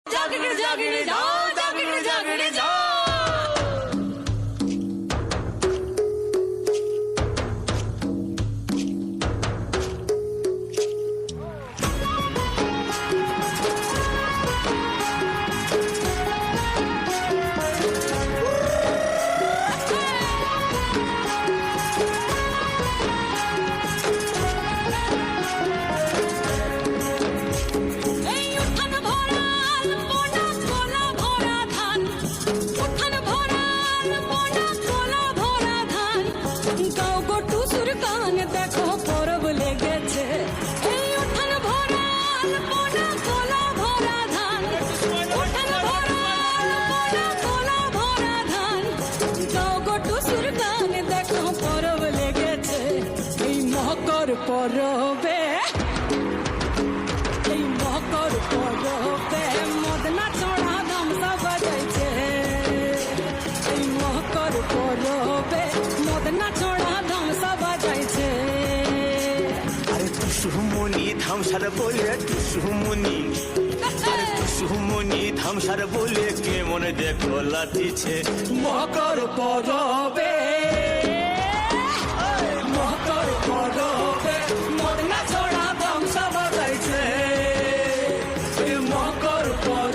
जागने जागने जाओ जागने जागने जाओ পরবে এই মকর পরবে মদনা চড়া ধামসা বাজাইছে এই মকর পরবে মদনা চড়া ধামসা বাজাইছে আরে টুসুমনি ধামসার বলে টুসুমনি আরে টুসুমনি ধামসার বলে কে মনে দেখো লাতিছে মকর পরবে মকর পরবে মদনা চড়া ধামসা বাজাইছে মকর পরবে